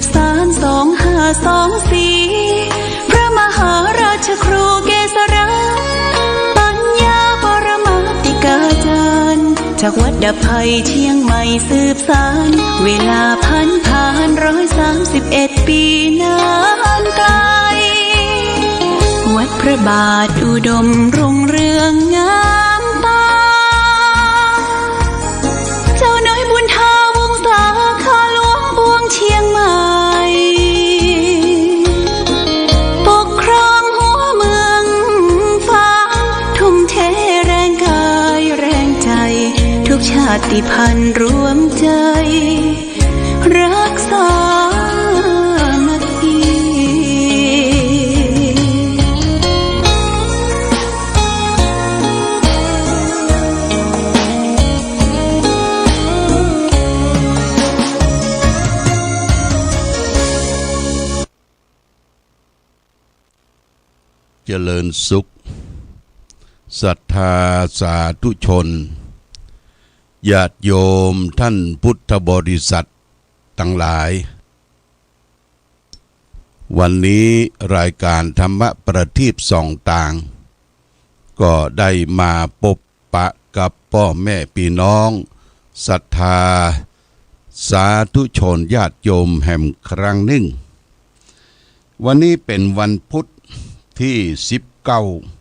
บสาน2524พระมหาราชครูเกษราปัญญาปรมาติกาจารย์จากวัดดับภัยเชียงใหม่สืบสานเวลาผ่าน131 ปีนานไกลวัดพระบาทอุดมรุ่งเรืองงามตาเจ้าน้อยบุญทาวงศาข้าหลวงปวงเชียงใหม่ปกครองหัวเมืองฟ้าทุ่มเทแรงกายแรงใจทุกชาติพันธุ์รวมใจรักษาเจริญสุขศรัทธาสาธุชนญาติโยมท่านพุทธบริษัททั้งหลายวันนี้รายการธรรมประทีปส่องต่างก็ได้มาพบปะกับพ่อแม่พี่น้องศรัทธาสาธุชนญาติโยมแห่งครั้งหนึ่งวันนี้เป็นวันพุธที่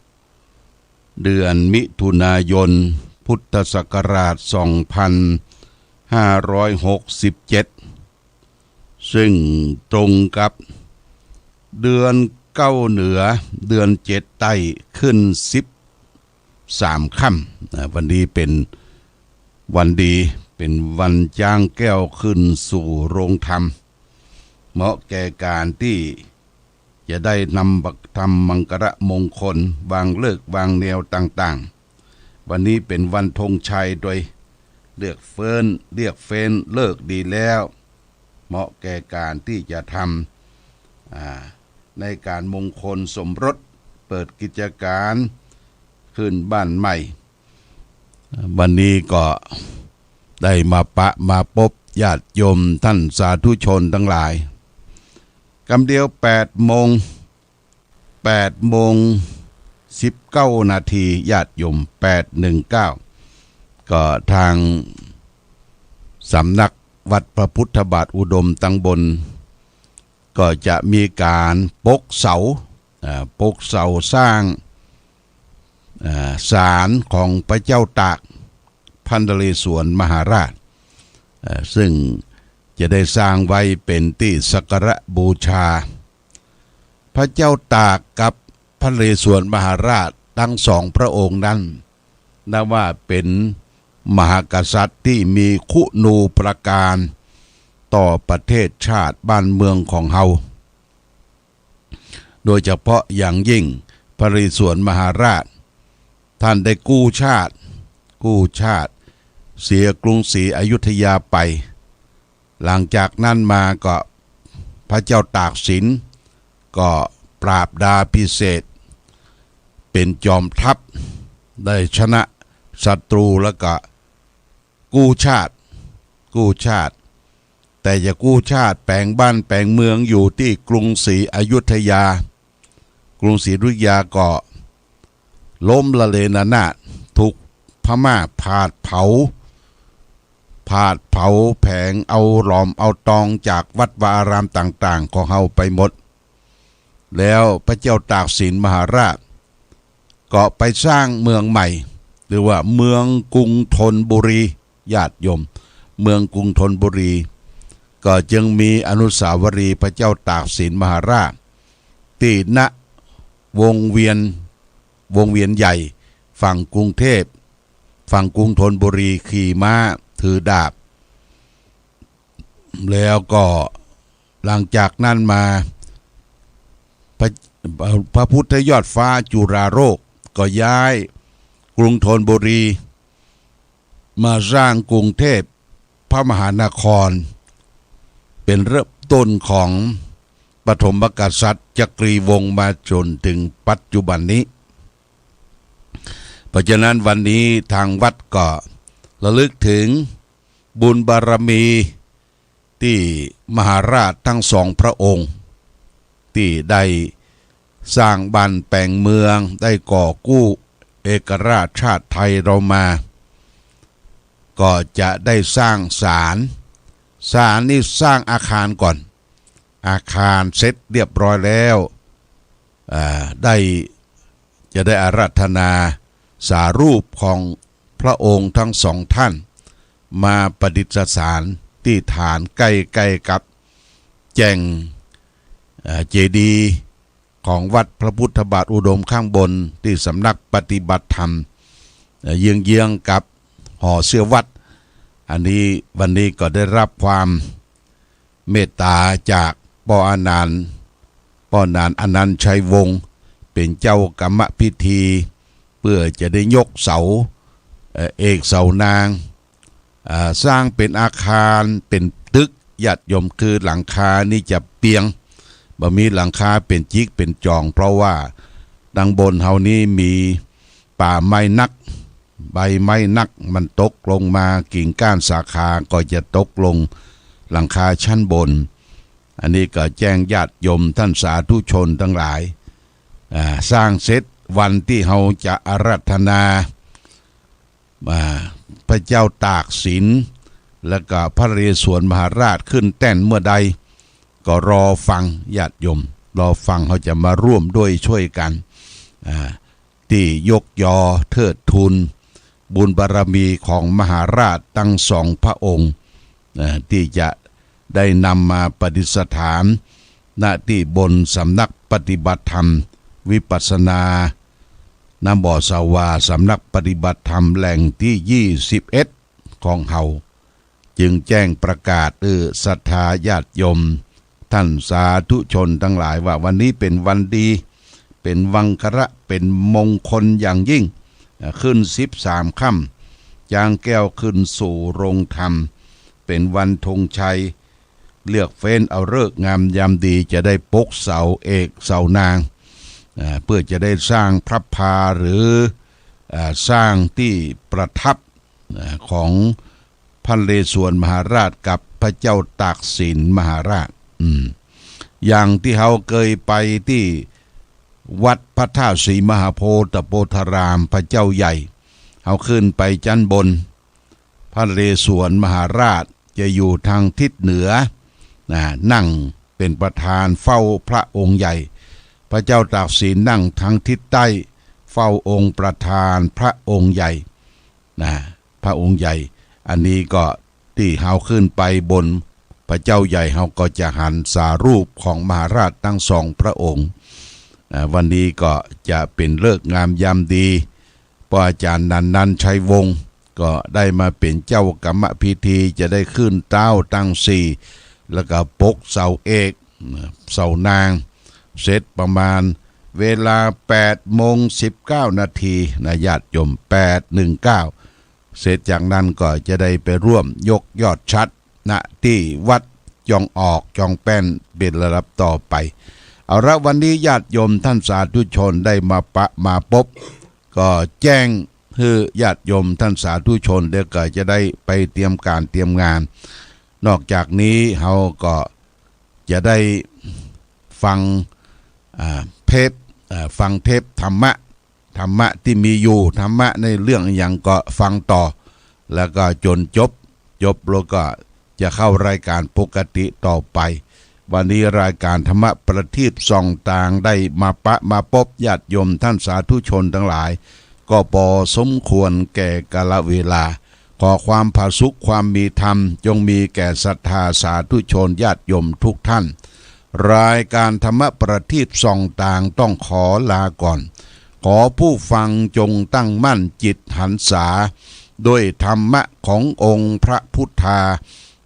19เดือนมิถุนายนพุทธศักราช2567ซึ่งตรงกับเดือน9เหนือเดือน7ใต้ขึ้น13ค่ำวันนี้เป็นวันดีเป็นวันจ้างแก้วขึ้นสู่โรงธรรมเหมาะแก่การที่จะได้นำทำมังกรมงคลวางเลิกวางแนวต่างๆวันนี้เป็นวันธงชัยโดยเรียกเฟ้นเลิกดีแล้วเหมาะแก่การที่จะทำในการมงคลสมรสเปิดกิจการขึ้นบ้านใหม่วันนี้ก็ได้มาพบญาติโยมท่านสาธุชนทั้งหลายกำเดียว8 โมง19 นาทีญาติโยม819ก็ทางสำนักวัดพระพุทธบาทอุดมตังบนก็จะมีการปกเสาสร้างศาลของพระเจ้าตากพันนเรศวรมหาราชซึ่งจะได้สร้างไว้เป็นที่สักการะบูชาพระเจ้าตากกับพระนเรศวรมหาราชทั้งสองพระองค์นั้นนับว่าเป็นมหากษัตริย์ที่มีคุณูปการต่อประเทศชาติบ้านเมืองของเฮาโดยเฉพาะอย่างยิ่งพระนเรศวรมหาราชท่านได้กู้ชาติเสียกรุงศรีอยุธยาไปหลังจากนั้นมาก็พระเจ้าตากสินก็ปราบดาพิเศษเป็นจอมทัพได้ชนะศัตรูแล้วก็กู้ชาติแต่จะกู้ชาติแปลงบ้านแปลงเมืองอยู่ที่กรุงศรีอยุธยากรุงศรีอยุธยาก็ล้มละเลนานาดถูกพม่าผาดเผาแผงเอาหลอมเอาตองจากวัดวาอารามต่างๆของเฮาไปหมดแล้วพระเจ้าตากสินมหาราชก็ไปสร้างเมืองใหม่หรือว่าเมืองกรุงธนบุรีญาติโยมเมืองกรุงธนบุรีก็จึงมีอนุสาวรีย์พระเจ้าตากสินมหาราชที่ณวงเวียนใหญ่ฝั่งกรุงเทพฝั่งกรุงธนบุรีขี่ม้าถือดาบแล้วก็หลังจากนั้นมาพระพุทธยอดฟ้าจุฬาโลกก็ย้ายกรุงธนบุรีมาสร้างกรุงเทพพระมหานครเป็นเริ่มต้นของปฐมกษัตริย์จักรีวงศ์มาจนถึงปัจจุบันนี้เพราะฉะนั้นวันนี้ทางวัดก็ระลึกถึงบุญบารมี ที่มหาราชทั้งสองพระองค์ที่ได้สร้างบ้านแปลงเมืองได้ก่อกู้เอกราชชาติไทยเรามาก็จะได้สร้างศาลนี่สร้างอาคารก่อนอาคารเสร็จเรียบร้อยแล้วจะได้อาราธนาสารูปของพระองค์ทั้งสองท่านมาประดิษฐานที่ฐานใกล้ๆกับแจ่งเจดีย์ของวัดพระพุทธบาทอุดมข้างบนที่สำนักปฏิบัติธรรมเยื้องๆกับหอเสื้อวัดอันนี้วันนี้ก็ได้รับความเมตตาจากปอานานอนันต์ชัยวงศ์เป็นเจ้ากรรมพิธีเพื่อจะได้ยกเสาเอกเสานางสร้างเป็นอาคารเป็นตึกญาติโยมคือหลังคานี่จะเปียงบ่มีหลังคาเป็นจิกเป็นจองเพราะว่าดังบนเฮานี้มีป่าไม้นักใบไม้นักมันตกลงมากิ่งก้านสาขาก็จะตกลงหลังคาชั้นบนอันนี้ก็แจ้งญาติโยมท่านสาธุชนทั้งหลายสร้างเสร็จวันที่เฮาจะอาราธนาพระเจ้าตากสินและก็พระนเรศวรมหาราชขึ้นแท่นเมื่อใดก็รอฟังญาติโยมรอฟังเขาจะมาร่วมด้วยช่วยกันที่ยกยอเทิดทูนบุญบารมีของมหาราชทั้งสองพระองค์ที่จะได้นำมาประดิษฐานณที่บนสำนักปฏิบัติธรรมวิปัสสนาน้ำบ่อสาวาสำนักปฏิบัติธรรมแหล่งที่21ของเฮาจึงแจ้งประกาศศรัทธาญาติโยมท่านสาธุชนทั้งหลายว่าวันนี้เป็นวันดีเป็นวังคระเป็นมงคลอย่างยิ่งขึ้น13ค่ำจางแก้วขึ้นสู่โรงธรรมเป็นวันธงชัยเลือกเฟ้นเอาฤกษ์งามยามดีจะได้ปกเสาเอกเสานางเพื่อจะได้สร้างพระพาหรือสร้างที่ประทับของพระนเรศวรมหาราชกับพระเจ้าตากสินมหาราชอย่างที่เขาเคยไปที่วัดพระธาตุศรีมหาโพธิโพธารามพระเจ้าใหญ่เขาขึ้นไปชั้นบนพระนเรศวรมหาราชจะอยู่ทางทิศเหนือนั่งเป็นประธานเฝ้าพระองค์ใหญ่พระเจ้าตากสินนั่งทางทิศใต้เฝ้าองค์ประธานพระองค์ใหญ่พระองค์ใหญ่อันนี้ก็ที่เฮาขึ้นไปบนพระเจ้าใหญ่เฮาก็จะหันสารูปของมหาราชทั้งสองพระองค์วันนี้ก็จะเป็นฤกษ์งามยามดีพระอาจารย์นันชัยวงศ์ก็ได้มาเป็นเจ้ากรรมพิธีจะได้ขึ้นเต้าตั้งสี่แล้วก็ปกเสาเอกเสานางเสร็จประมาณเวลา8:19 นาทีนะญาติโยม8:19เสร็จจากนั้นก็จะได้ไปร่วมยกยอดชัดณที่วัดจองออกจองแป้นเป็นระดับต่อไปเอาละวันนี้ญาติโยมท่านสาธุชนได้มาพบก็แจ้งให้ญาติโยมท่านสาธุชนเดี๋ยวก็จะได้ไปเตรียมการเตรียมงานนอกจากนี้เราก็จะได้ฟังฟังเทปธรรมะที่มีอยู่ธรรมะในเรื่องอย่างก็ฟังต่อแล้วก็จนจบแล้วก็จะเข้ารายการปกติต่อไปวันนี้รายการธรรมะประทีปส่องต่างได้มาพบญาติโยมท่านสาธุชนทั้งหลายก็พอสมควรแก่กาลเวลาขอความผาสุกความมีธรรมจงมีแก่ศรัทธาสาธุชนญาติโยมทุกท่านรายการธรรมะประทีปส่องต่างต้องขอลาก่อนขอผู้ฟังจงตั้งมั่นจิตหันษาด้วยธรรมะขององค์พระพุทธา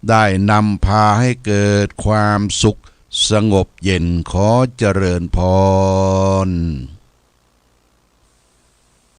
ได้นำพาให้เกิดความสุขสงบเย็นขอเจริญพร